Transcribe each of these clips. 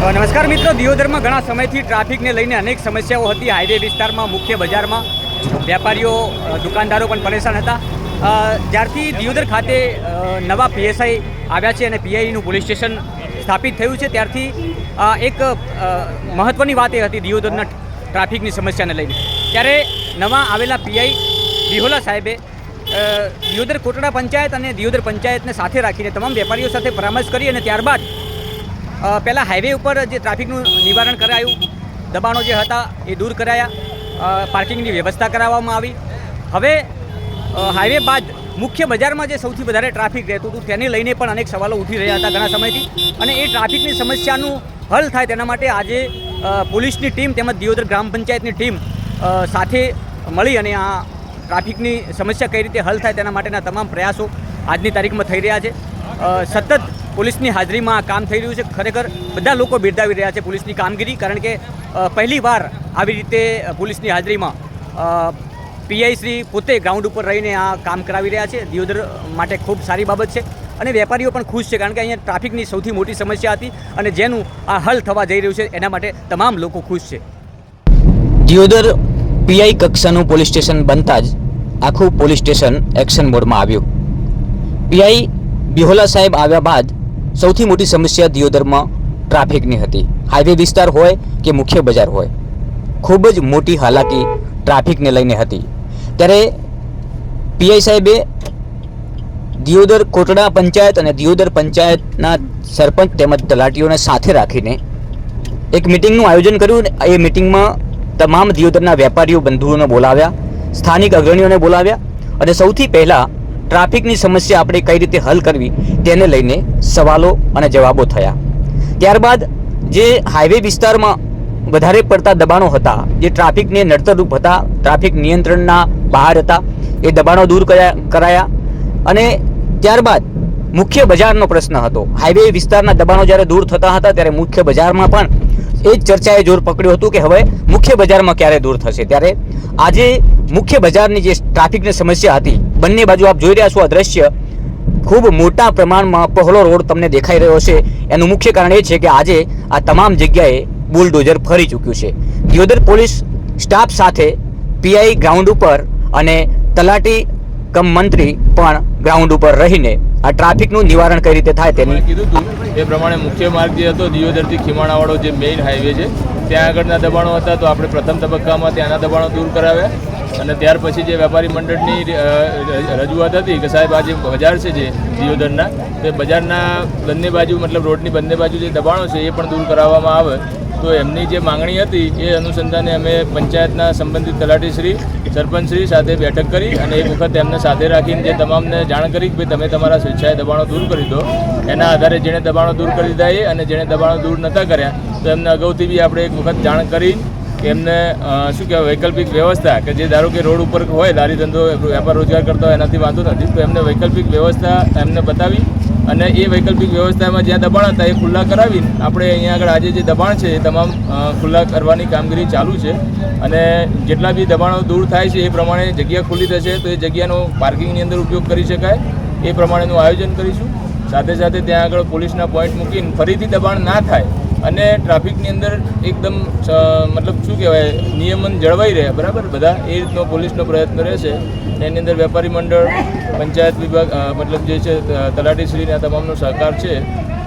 નમસ્કાર મિત્રો, દિયોદરમાં ઘણા સમયથી ટ્રાફિકને લઈને અનેક સમસ્યાઓ હતી. હાઈવે વિસ્તારમાં, મુખ્ય બજારમાં વેપારીઓ, દુકાનદારો પણ પરેશાન હતા. જ્યારથી દિયોદર ખાતે નવા પીએસઆઈ આવ્યા છે અને પીઆઈનું પોલીસ સ્ટેશન સ્થાપિત થયું છે, ત્યારથી એક મહત્ત્વની વાત એ હતી દિયોદરના ટ્રાફિકની સમસ્યાને લઈને. ત્યારે નવા આવેલા પીઆઈ બિહોલા સાહેબે દિયોદર કોટડા પંચાયત અને દિયોદર પંચાયતને સાથે રાખીને તમામ વેપારીઓ સાથે પરામર્શ કરી અને ત્યારબાદ પહેલાં હાઈવે ઉપર જે ટ્રાફિકનું નિવારણ કરાયું, દબાણો જે હતા એ દૂર કરાયા, પાર્કિંગની વ્યવસ્થા કરાવવામાં આવી. હવે હાઈવે બાદ મુખ્ય બજારમાં જે સૌથી વધારે ટ્રાફિક રહેતું હતું તેને લઈને પણ અનેક સવાલો ઉઠી રહ્યા હતા ઘણા સમયથી, અને એ ટ્રાફિકની સમસ્યાનું હલ થાય તેના માટે આજે પોલીસની ટીમ તેમજ દિયોદર ગ્રામ પંચાયતની ટીમ સાથે મળી અને આ ટ્રાફિકની સમસ્યા કઈ રીતે હલ થાય તેના માટેના તમામ પ્રયાસો આજની તારીખમાં થઈ રહ્યા છે. સતત પોલીસની હાજરીમાં આ કામ થઈ રહ્યું છે. ખરેખર બધા લોકો બિરદાવી રહ્યા છે પોલીસની કામગીરી, કારણ કે પહેલી વાર આવી રીતે પોલીસની હાજરીમાં પીઆઈ શ્રી પોતે ગ્રાઉન્ડ ઉપર રહીને આ કામ કરાવી રહ્યા છે. દિયોદર માટે ખૂબ સારી બાબત છે અને વેપારીઓ પણ ખુશ છે, કારણ કે અહીંયા ટ્રાફિકની સૌથી મોટી સમસ્યા હતી અને જેનું આ હલ થવા જઈ રહ્યું છે એના માટે તમામ લોકો ખુશ છે. દિયોદર પીઆઈ કક્ષાનું પોલીસ સ્ટેશન બનતા જ આખું પોલીસ સ્ટેશન એક્શન મોડમાં આવ્યું. પીઆઈ બિહોલા સાહેબ આવ્યા બાદ સૌથી મોટી સમસ્યા દિયોદરમાં ટ્રાફિકની હતી. હાઈવે વિસ્તાર હોય કે મુખ્ય બજાર હોય, ખૂબ જ મોટી હાલાકી ટ્રાફિકને લઈને હતી. ત્યારે પીઆઈ સાહેબે દિયોદર કોટડા પંચાયત અને દિયોદર પંચાયતના સરપંચ તેમજ તલાટીઓને સાથે રાખીને એક મિટિંગનું આયોજન કર્યું. એ મિટિંગમાં તમામ દિયોદરના વેપારીઓ બંધુઓને બોલાવ્યા, સ્થાનિક અગ્રણીઓને બોલાવ્યા અને સૌથી પહેલાં ટ્રાફિકની સમસ્યા આપણે કઈ રીતે હલ કરવી તેને લઈને સવાલો અને જવાબો થયા. ત્યારબાદ જે હાઈવે વિસ્તારમાં વધારે પડતા દબાણો હતા, જે ટ્રાફિકને નડતરરૂપ હતા, ટ્રાફિક નિયંત્રણના બહાર હતા, એ દબાણો દૂર કરાયા. અને ત્યારબાદ મુખ્ય બજારનો પ્રશ્ન હતો. હાઈવે વિસ્તારના દબાણો જ્યારે દૂર થતા હતા ત્યારે મુખ્ય બજારમાં પણ એ જ ચર્ચાએ જોર પકડ્યું હતું કે હવે મુખ્ય બજારમાં ક્યારે દૂર થશે. ત્યારે આજે મુખ્ય બજારની જે ટ્રાફિકની સમસ્યા હતી, બંને બાજુ આપ જોઈ રહ્યા છો આ દ્રશ્ય, ખૂબ મોટા પ્રમાણમાં પહોળો રોડ તમને દેખાઈ રહ્યો છે. એનું મુખ્ય કારણ એ છે કે આજે આ તમામ જગ્યાએ બુલડોઝર ફરી ચૂક્યું છે. દિયોદર પોલીસ સ્ટાફ સાથે પીઆઈ ગ્રાઉન્ડ ઉપર અને તલાટી કમ મંત્રી પણ ગ્રાઉન્ડ ઉપર રહીને આ ટ્રાફિકનું નિવારણ કઈ રીતે થાય તેની કીધું હતું એ પ્રમાણે મુખ્ય માર્ગ જે હતો દિયોદરથી ખીમાણાવાળો જે મેઇન હાઈવે છે ત્યાં આગળના દબાણો હતા, તો આપણે પ્રથમ તબક્કામાં ત્યાંના દબાણો દૂર કરાવ્યા. અને ત્યાર પછી જે વેપારી મંડળની રજૂઆત હતી કે સાહેબ આ જે બજાર છે જે દિયોદરના, તે બજારના બંને બાજુ મતલબ રોડની બંને બાજુ જે દબાણો છે એ પણ દૂર કરાવવામાં આવે. તો એમની જે માંગણી હતી એ અનુસંધાને અમે પંચાયતના સંબંધિત તલાટીશ્રી, સરપંચશ્રી સાથે બેઠક કરી અને એક વખત એમને સાથે રાખીને જે તમામને જાણ કરી કે ભાઈ તમે તમારા સ્વેચ્છાએ દબાણો દૂર કરી દો. એના આધારે જેણે દબાણો દૂર કરી દીધા એ અને જેણે દબાણો દૂર નહોતા કર્યા તો એમને અગાઉથી બી આપણે એક વખત જાણ કરી કે એમને શું કહેવાય વૈકલ્પિક વ્યવસ્થા, કે જે ધારો કે રોડ ઉપર હોય લારી ધંધો વેપાર રોજગાર કરતા હોય એનાથી વાંધો નથી, તો એમને વૈકલ્પિક વ્યવસ્થા એમને બતાવી અને એ વૈકલ્પિક વ્યવસ્થામાં જ્યાં દબાણ હતા એ ખુલ્લા કરાવીને આપણે અહીંયા આગળ આજે જે દબાણ છે એ તમામ ખુલ્લા કરવાની કામગીરી ચાલુ છે. અને જેટલા બી દબાણો દૂર થાય છે એ પ્રમાણે જગ્યા ખુલ્લી થશે તો એ જગ્યાનો પાર્કિંગની અંદર ઉપયોગ કરી શકાય એ પ્રમાણેનું આયોજન કરીશું. સાથે સાથે ત્યાં આગળ પોલીસના પોઈન્ટ મૂકીને ફરીથી દબાણ ના થાય અને ટ્રાફિકની અંદર એકદમ મતલબ શું કહેવાય નિયમન જળવાઈ રહે બરાબર બધા, એ રીતનો પોલીસનો પ્રયત્ન રહેશે. એની અંદર વેપારી મંડળ, પંચાયત વિભાગ મતલબ જે છે તલાટીશ્રીના તમામનો સહકાર છે.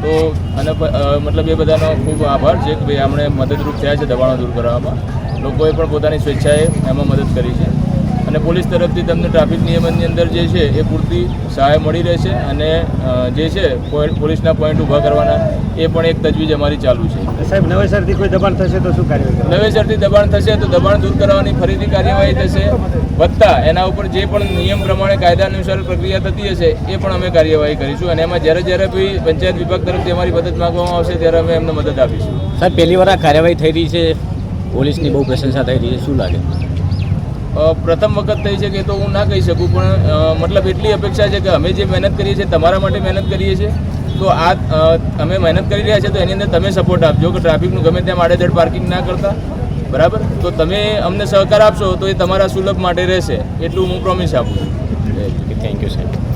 તો અને મતલબ એ બધાનો ખૂબ આભાર છે કે ભાઈ આપણે મદદરૂપ થયા છે દબાણો દૂર કરવામાં. લોકોએ પણ પોતાની સ્વેચ્છાએ એમાં મદદ કરી છે અને પોલીસ તરફથી તમને ટ્રાફિક નિયમનની અંદર જે છે એ પૂરતી સહાય મળી રહેશે. અને જે છે પોલીસના પોઈન્ટ ઊભા કરવાના એ પણ એક તજવીજ અમારી ચાલુ છે. સાહેબ, નવેસરથી કોઈ દબાણ થશે તો શું કાર્યવાહી? નવેસરથી દબાણ થશે તો દબાણ દૂર કરવાની ફરીથી કાર્યવાહી થશે. વત્તા એના ઉપર જે પણ નિયમ પ્રમાણે કાયદા અનુસાર પ્રક્રિયા થતી હશે એ પણ અમે કાર્યવાહી કરીશું. અને એમાં જ્યારે બી પંચાયત વિભાગ તરફથી અમારી મદદ માગવામાં આવશે ત્યારે અમે એમને મદદ આપીશું. સાહેબ, પહેલી વાર આ કાર્યવાહી થઈ રહી છે, પોલીસની બહુ પ્રશંસા થઈ રહી છે, શું લાગે? પ્રથમ વખત થઈ છે કે તો હું ના કહી શકું, પણ મતલબ એટલી અપેક્ષા છે કે અમે જે મહેનત કરીએ છીએ તમારા માટે મહેનત કરીએ છીએ, તો આ અમે મહેનત કરી રહ્યા છીએ તો એની અંદર તમે સપોર્ટ આપજો કે ટ્રાફિકનું ગમે ત્યાં આડેધડ પાર્કિંગ ના કરતા બરાબર. તો તમે અમને સહકાર આપશો તો એ તમારા સુલભ માટે રહેશે એટલું હું પ્રોમિસ આપું છું. થેન્ક યુ સાહેબ.